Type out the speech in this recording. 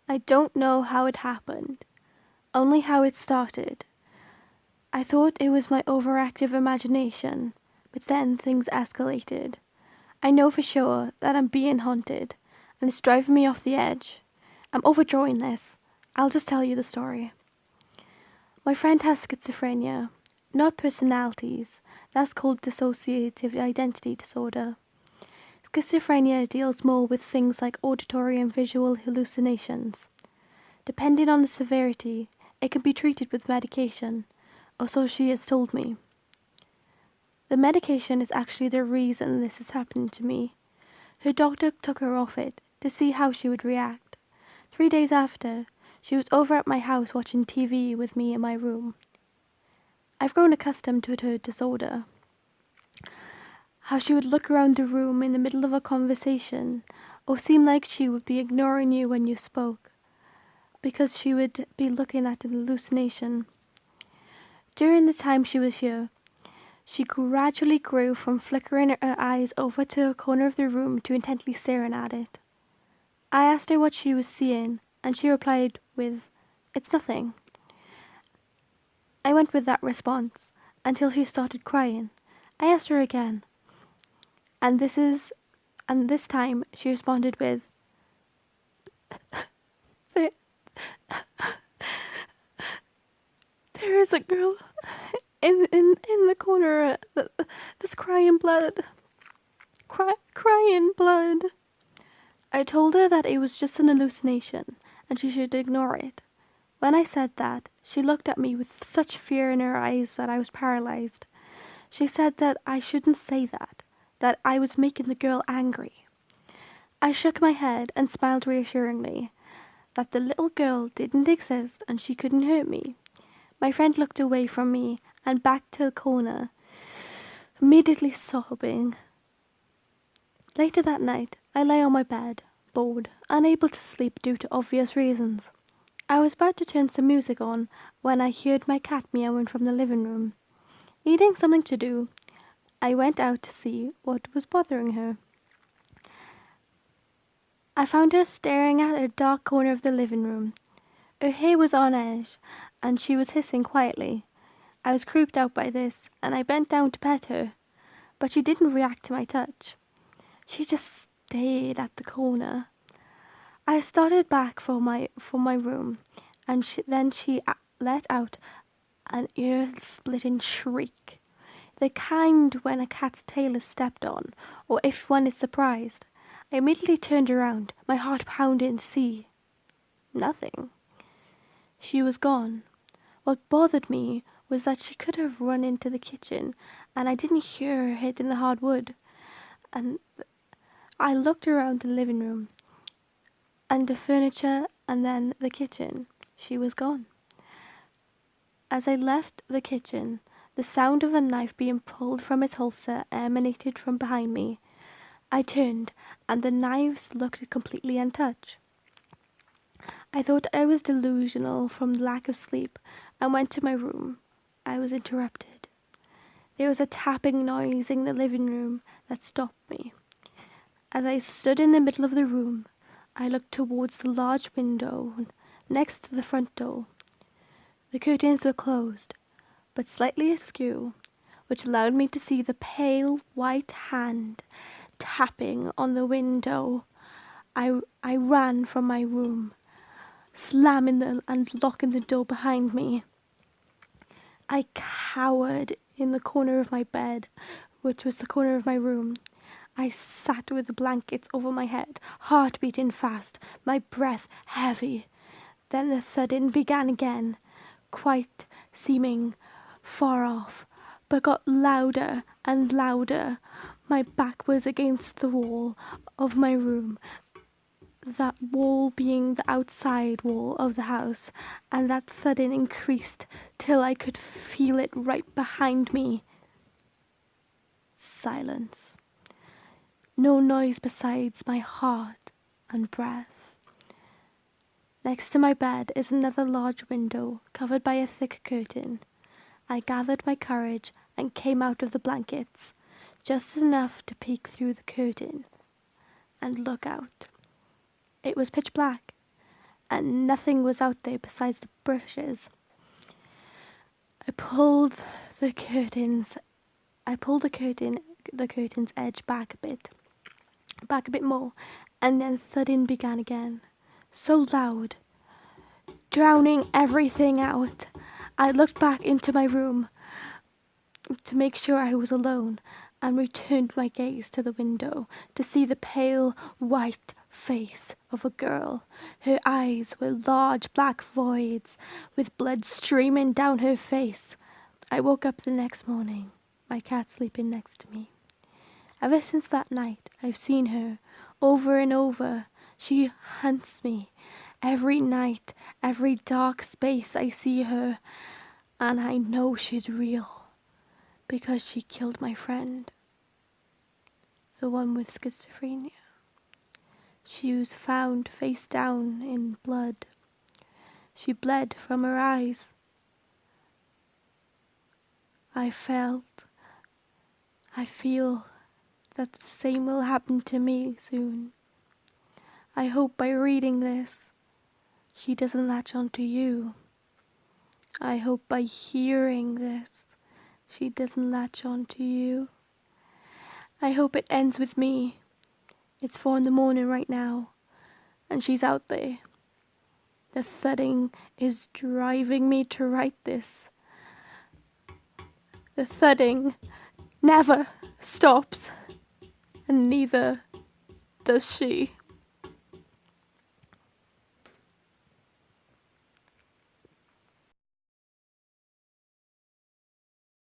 I don't know how it happened, only how it started. I thought it was my overactive imagination, but then things escalated. I know for sure that I'm being haunted, and it's driving me off the edge. I'm overdrawing this. I'll just tell you the story. My friend has schizophrenia, not personalities. That's called dissociative identity disorder. Schizophrenia deals more with things like auditory and visual hallucinations. Depending on the severity, it can be treated with medication, or so she has told me. The medication is actually the reason this is happening to me. Her doctor took her off it to see how she would react. 3 days after, she was over at my house watching TV with me in my room. I've grown accustomed to her disorder. How she would look around the room in the middle of a conversation, or seem like she would be ignoring you when you spoke, because she would be looking at an hallucination. During the time she was here, she gradually grew from flickering her eyes over to a corner of the room to intently staring at it. I asked her what she was seeing, and she replied with, "It's nothing." I went with that response until she started crying. I asked her again, and this time she responded with, "There, there is a girl in the corner that's crying blood. Crying blood." I told her that it was just an hallucination and she should ignore it. When I said that, she looked at me with such fear in her eyes that I was paralyzed. She said that I shouldn't say that I was making the girl angry. I shook my head and smiled reassuringly, that the little girl didn't exist and she couldn't hurt me. My friend looked away from me and back to the corner, immediately sobbing. Later that night, I lay on my bed, bored, unable to sleep due to obvious reasons. I was about to turn some music on when I heard my cat meowing from the living room. Needing something to do, I went out to see what was bothering her. I found her staring at a dark corner of the living room. Her hair was on edge, and she was hissing quietly. I was creeped out by this, and I bent down to pet her, but she didn't react to my touch. She just stayed at the corner. I started back for my room, and then she let out an ear-splitting shriek, the kind when a cat's tail is stepped on, or if one is surprised. I immediately turned around, my heart pounding to see. Nothing. She was gone. What bothered me was that she could have run into the kitchen, and I didn't hear her hitting the hard wood. And I looked around the living room, and the furniture, and then the kitchen. She was gone. As I left the kitchen, the sound of a knife being pulled from its holster emanated from behind me. I turned, and the knives looked completely untouched. I thought I was delusional from lack of sleep and went to my room. I was interrupted. There was a tapping noise in the living room that stopped me. As I stood in the middle of the room, I looked towards the large window next to the front door. The curtains were closed, but slightly askew, which allowed me to see the pale white hand tapping on the window. I ran from my room, slamming and locking the door behind me. I cowered in the corner of my bed, which was the corner of my room. I sat with the blankets over my head, heart beating fast, my breath heavy. Then the thudding began again, quite seeming far off, but got louder and louder. My back was against the wall of my room, that wall being the outside wall of the house, and that thudding increased till I could feel it right behind me. Silence. No noise besides my heart and breath. Next to my bed is another large window covered by a thick curtain. I gathered my courage and came out of the blankets, just enough to peek through the curtain and look out. It was pitch black, and nothing was out there besides the bushes. I pulled the curtains. I pulled the curtain's edge back a bit more, and then thudding began again, so loud, drowning everything out. I looked back into my room to make sure I was alone, and returned my gaze to the window to see the pale white face of a girl. Her eyes were large black voids with blood streaming down her face. I woke up the next morning, my cat sleeping next to me. Ever since that night, I've seen her over and over. She hunts me. Every night, every dark space I see her, and I know she's real because she killed my friend, the one with schizophrenia. She was found face down in blood. She bled from her eyes. I feel that the same will happen to me soon. I hope by reading this, she doesn't latch onto you. I hope by hearing this, she doesn't latch onto you. I hope it ends with me. It's 4 a.m. right now, and she's out there. The thudding is driving me to write this. The thudding never stops, and neither does she.